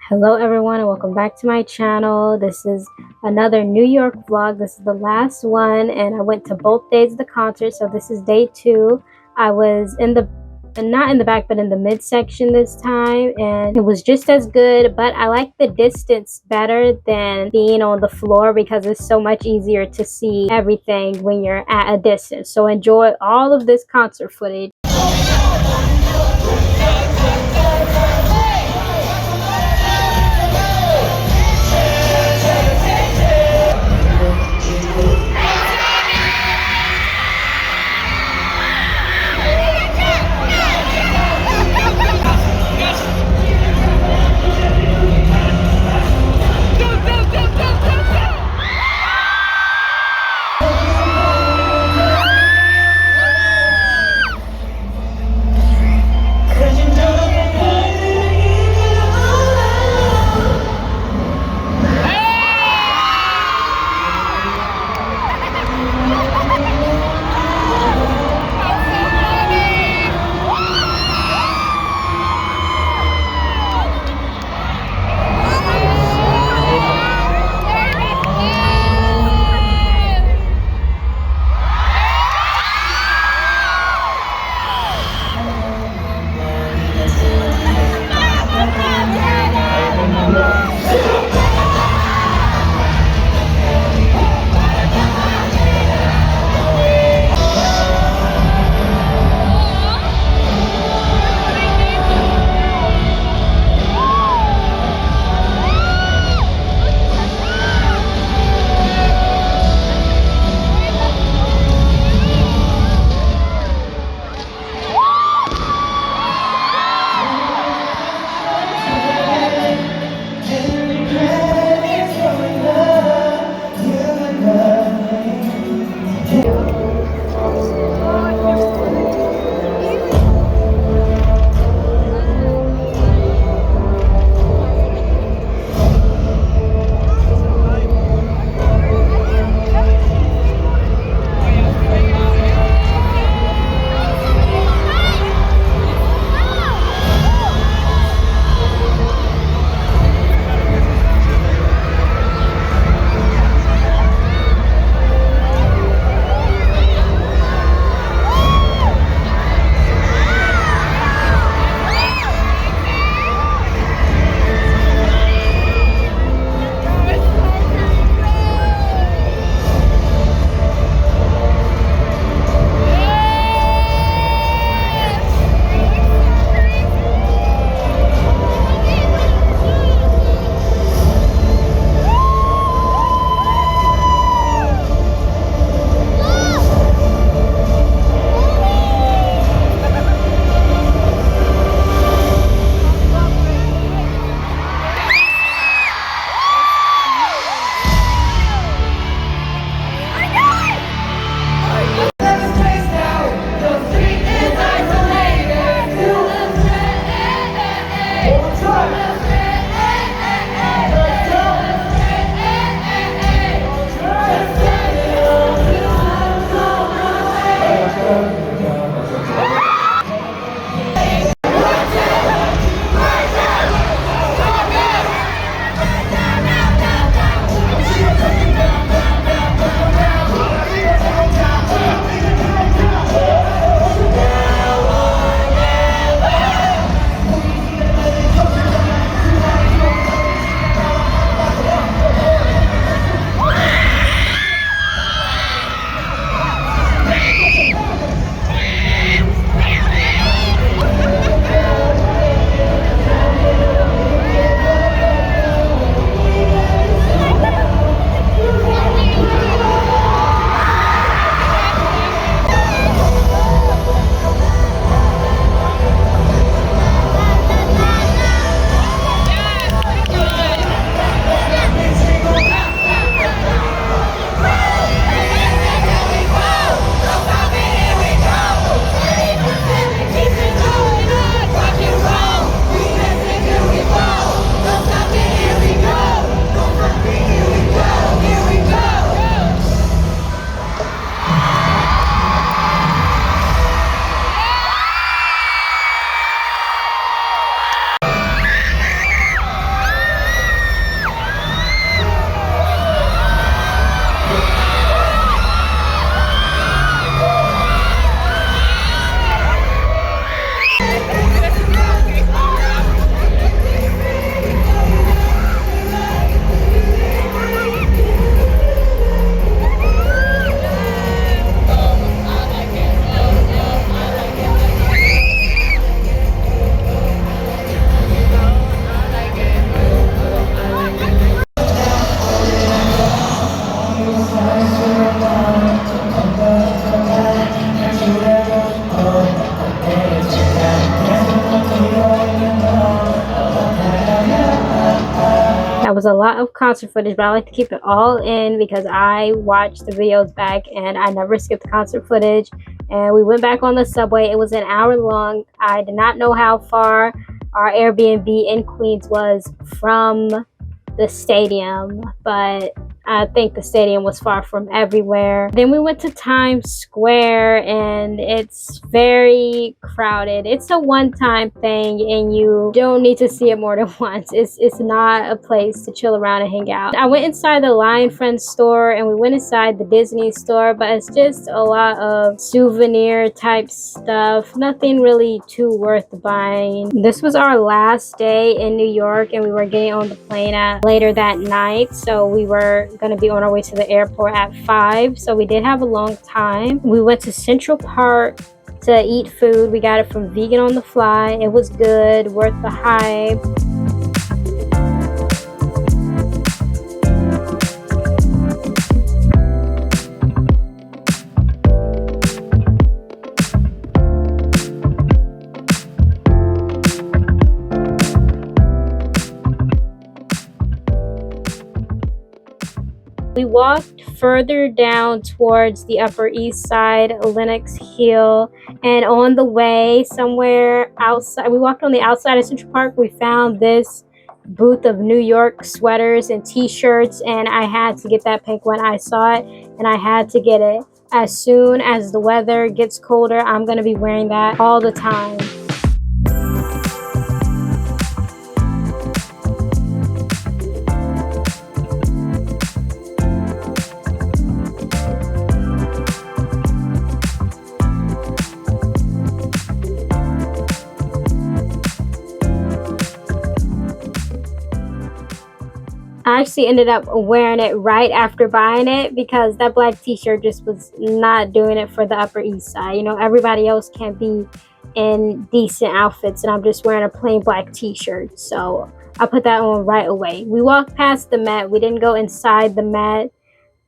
Hello everyone and welcome back to my channel. This is another New York vlog. This is the last one and I went to both days of the concert. So this is day 2. I was not in the back but in the midsection this time, and it was just as good, but I like the distance better than being on the floor because it's so much easier to see everything when you're at a distance. So enjoy all of this concert footage. was a lot of concert footage, but I like to keep it all in because I watched the videos back and I never skipped the concert footage. And we went back on the subway. It was an hour long. I did not know how far our Airbnb in Queens was from the stadium, but I think the stadium was far from everywhere. Then we went to Times Square and it's very crowded. It's a one-time thing and you don't need to see it more than once. It's not a place to chill around and hang out. I went inside the Lion Friends store and we went inside the Disney store, but it's just a lot of souvenir type stuff. Nothing really too worth buying. This was our last day in New York and we were getting on the plane at later that night, so we were going to be on our way to the airport at 5, so we did have a long time. We went to Central Park to eat food. We got it from Vegan on the Fly. It was good, worth the hype. We walked further down towards the Upper East Side, Lenox Hill, and on the way somewhere outside, we walked on the outside of Central Park, we found this booth of New York sweaters and t-shirts, and I had to get that pink one. I saw it and I had to get it. As soon as the weather gets colder, I'm going to be wearing that all the time. I actually ended up wearing it right after buying it because that black t-shirt just was not doing it for the Upper East Side. You know, everybody else can be in decent outfits and I'm just wearing a plain black t-shirt. So I put that on right away. We walked past the Met. We didn't go inside the Met,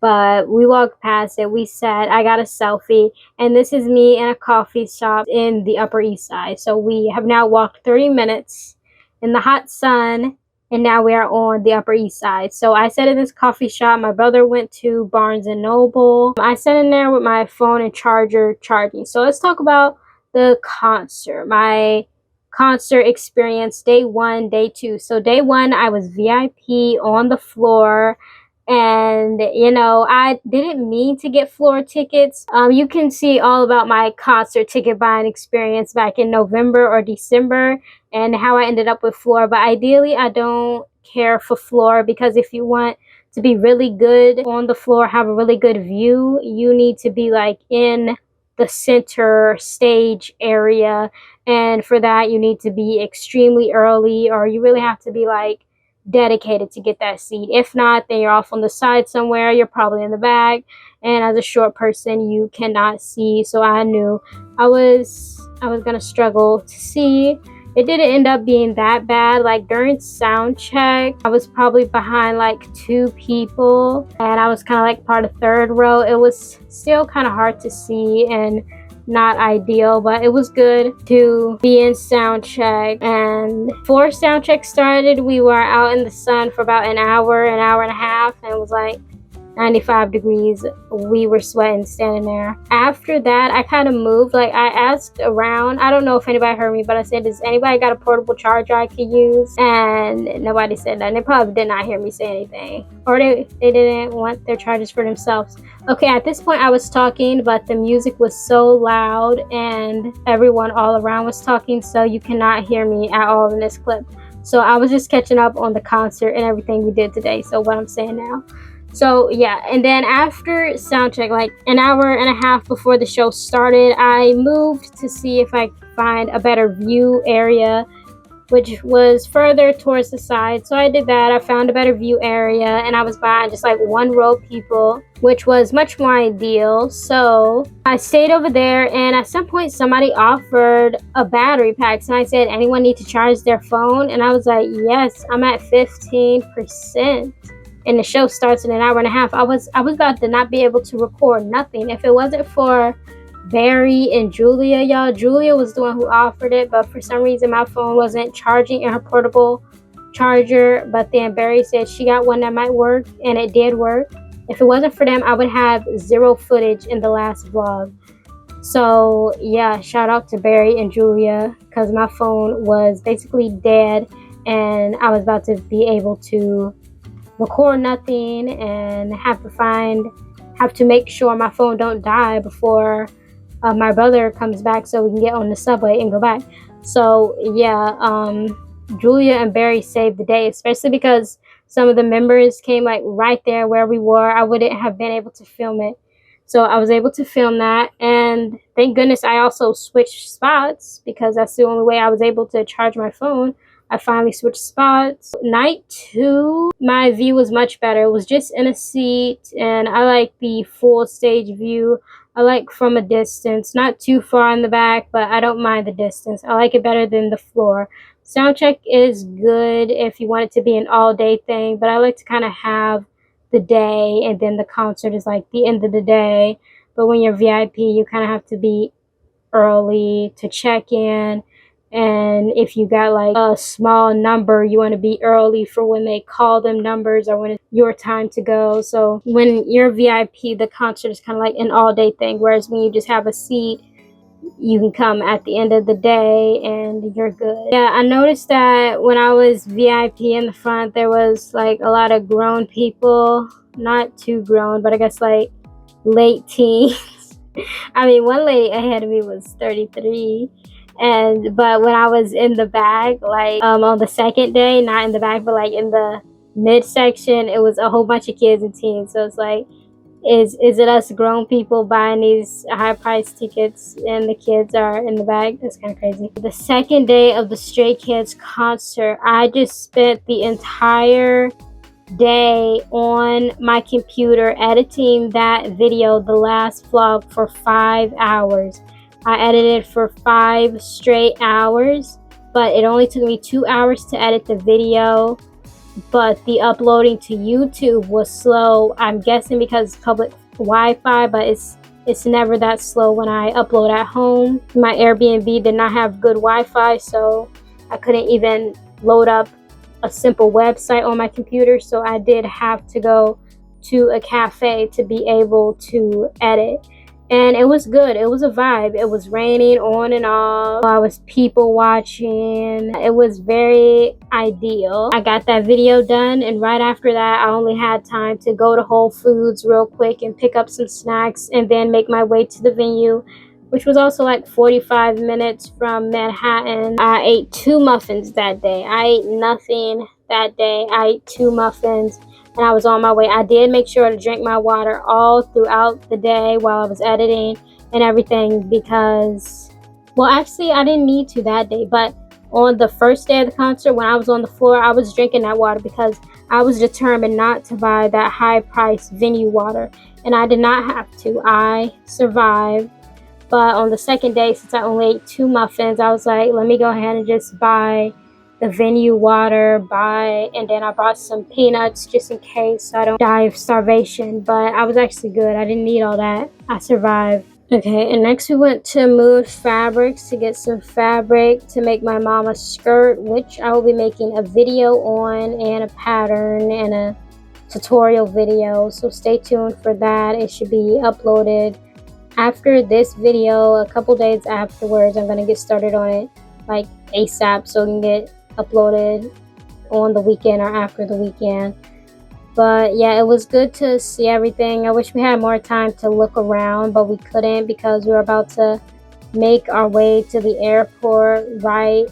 but we walked past it. We sat, I got a selfie, and this is me in a coffee shop in the Upper East Side. So we have now walked 30 minutes in the hot sun, and now we are on the Upper East Side. So I sat in this coffee shop. My brother went to Barnes and Noble. I sat in there with my phone and charger charging. So let's talk about the concert. My concert experience, day 1, day 2. So day 1, I was VIP on the floor. And, you know, I didn't mean to get floor tickets. You can see all about my concert ticket buying experience back in November or December and how I ended up with floor. But ideally, I don't care for floor because if you want to be really good on the floor, have a really good view, you need to be like in the center stage area. And for that, you need to be extremely early, or you really have to be like dedicated to get that seat. If not, then you're off on the side somewhere. You're probably in the back, and as a short person you cannot see. So I knew I was gonna struggle to see. It didn't end up being that bad. Like during sound check, I was probably behind like 2 people and I was kind of like part of third row. It was still kind of hard to see and not ideal, but it was good to be in sound check. And before sound check started, we were out in the sun for about an hour and a half, and it was like 95 degrees. We were sweating standing there. After that, I kind of moved. Like I asked around. I don't know if anybody heard me, but I said, does anybody got a portable charger I could use? And nobody said that. And they probably did not hear me say anything. Or they didn't want their chargers for themselves. Okay, at this point I was talking, but the music was so loud and everyone all around was talking, so you cannot hear me at all in this clip. So I was just catching up on the concert and everything we did today. So what I'm saying now. So yeah, and then after soundcheck, like an hour and a half before the show started, I moved to see if I could find a better view area, which was further towards the side. So I did that. I found a better view area and I was behind just like 1 row of people, which was much more ideal. So I stayed over there, and at some point somebody offered a battery pack. So I said, anyone need to charge their phone? And I was like, yes, I'm at 15%. And the show starts in an hour and a half. I was about to not be able to record nothing. If it wasn't for Barry and Julia, y'all. Julia was the one who offered it, but for some reason my phone wasn't charging in her portable charger, but then Barry said she got one that might work, and it did work. If it wasn't for them, I would have zero footage in the last vlog. So yeah, shout out to Barry and Julia, because my phone was basically dead and I was about to be able to record nothing and have to make sure my phone don't die before my brother comes back so we can get on the subway and go back. So yeah, Julia and Barry saved the day, especially because some of the members came like right there where we were. I wouldn't have been able to film it. So I was able to film that, and thank goodness I also switched spots because that's the only way I was able to charge my phone. I finally switched spots. Night 2, my view was much better. It was just in a seat, and I like the full stage view. I like from a distance, not too far in the back, but I don't mind the distance. I like it better than the floor. Soundcheck is good if you want it to be an all-day thing, but I like to kind of have the day, and then the concert is like the end of the day. But when you're VIP, you kind of have to be early to check in, and if you got like a small number, you want to be early for when they call them numbers or when it's your time to go. So when you're VIP, the concert is kind of like an all-day thing, whereas when you just have a seat, you can come at the end of the day and you're good. Yeah, I noticed that when I was VIP in the front, there was like a lot of grown people, not too grown, but I guess like late teens. I mean, one lady ahead of me was 33, but when I was in the back, like on the second day, not in the back, but like in the midsection, it was a whole bunch of kids and teens. So it's like, is it us grown people buying these high price tickets and the kids are in the back? That's kind of crazy. The second day of the Stray Kids concert, I just spent the entire day on my computer editing that video, the last vlog, for 5 hours. I edited for 5 straight hours, but it only took me 2 hours to edit the video. But the uploading to YouTube was slow. I'm guessing because public Wi-Fi, but it's never that slow when I upload at home. My Airbnb did not have good Wi-Fi, so I couldn't even load up a simple website on my computer. So I did have to go to a cafe to be able to edit. And it was good. It was a vibe. It was raining on and off. I was people watching. It was very ideal. I got that video done, and right after that, I only had time to go to Whole Foods real quick and pick up some snacks and then make my way to the venue, which was also like 45 minutes from Manhattan. I ate 2 muffins that day. I ate nothing that day. I ate 2 muffins. And I was on my way. I did make sure to drink my water all throughout the day while I was editing and everything because, well, actually, I didn't need to that day. But on the first day of the concert, when I was on the floor, I was drinking that water because I was determined not to buy that high-priced venue water. And I did not have to. I survived. But on the second day, since I only ate 2 muffins, I was like, let me go ahead and just buy the venue water, and then I bought some peanuts just in case so I don't die of starvation. But I was actually good. I didn't need all that. I survived. Okay, and next we went to Mood Fabrics to get some fabric to make my mama skirt, which I will be making a video on, and a pattern and a tutorial video. So stay tuned for that. It should be uploaded after this video. A couple days afterwards, I'm going to get started on it like ASAP so it can get uploaded on the weekend or after the weekend. But yeah, it was good to see everything. I wish we had more time to look around, but we couldn't because we were about to make our way to the airport right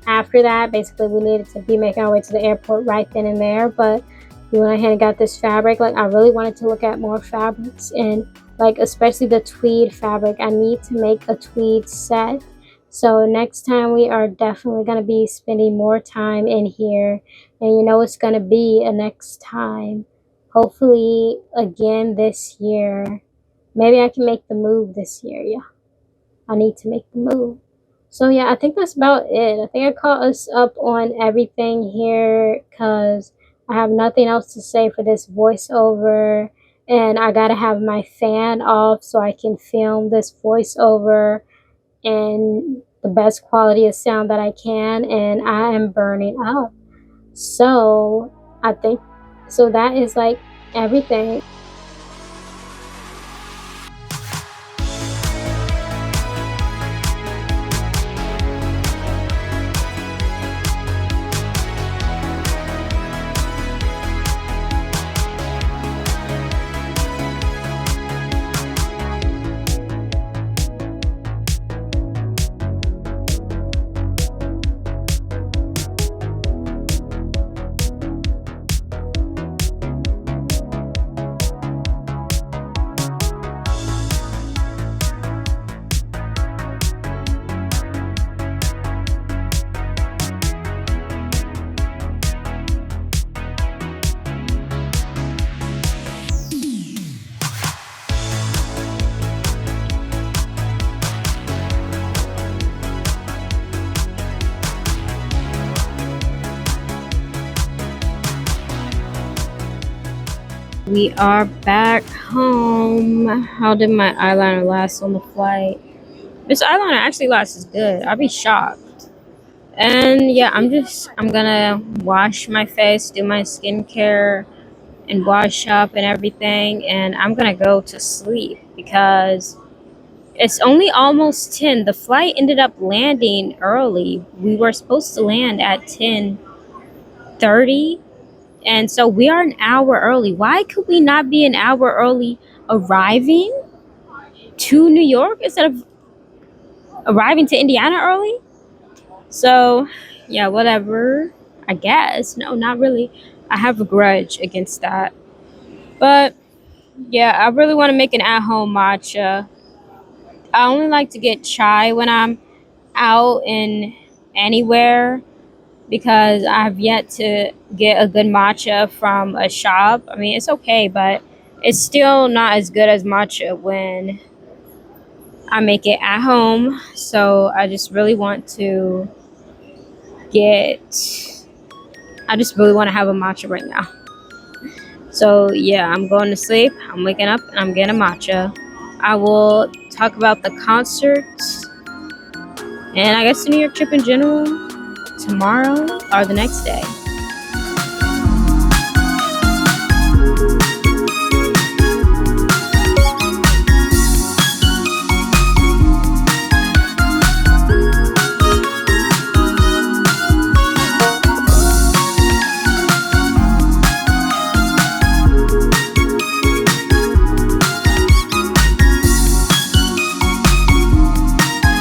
after that. Basically, we needed to be making our way to the airport right then and there, but we went ahead and got this fabric. Like, I really wanted to look at more fabrics, and like especially the tweed fabric. I need to make a tweed set. So next time we are definitely going to be spending more time in here. And you know it's going to be a next time. Hopefully again this year. Maybe I can make the move this year. Yeah, I need to make the move. So yeah, I think that's about it. I think I caught us up on everything here because I have nothing else to say for this voiceover. And I got to have my fan off so I can film this voiceover and the best quality of sound that I can, and I am burning up. So I think so that is like everything. We are back home. How did my eyeliner last on the flight? This eyeliner actually lasts good. I'd be shocked. And yeah, I'm gonna wash my face, do my skincare, and wash up and everything. And I'm gonna go to sleep because it's only almost 10. The flight ended up landing early. We were supposed to land at 10:30. And so we are an hour early. Why could we not be an hour early arriving to New York instead of arriving to Indiana early? So, yeah, whatever. I guess. No, not really. I have a grudge against that. But, yeah, I really want to make an at-home matcha. I only like to get chai when I'm out in anywhere because I've yet to get a good matcha from a shop. I mean, it's okay, but it's still not as good as matcha when I make it at home. So I just really want to get, I just really want to have a matcha right now. So yeah, I'm going to sleep. I'm waking up and I'm getting a matcha. I will talk about the concert and I guess the New York trip in general tomorrow or the next day.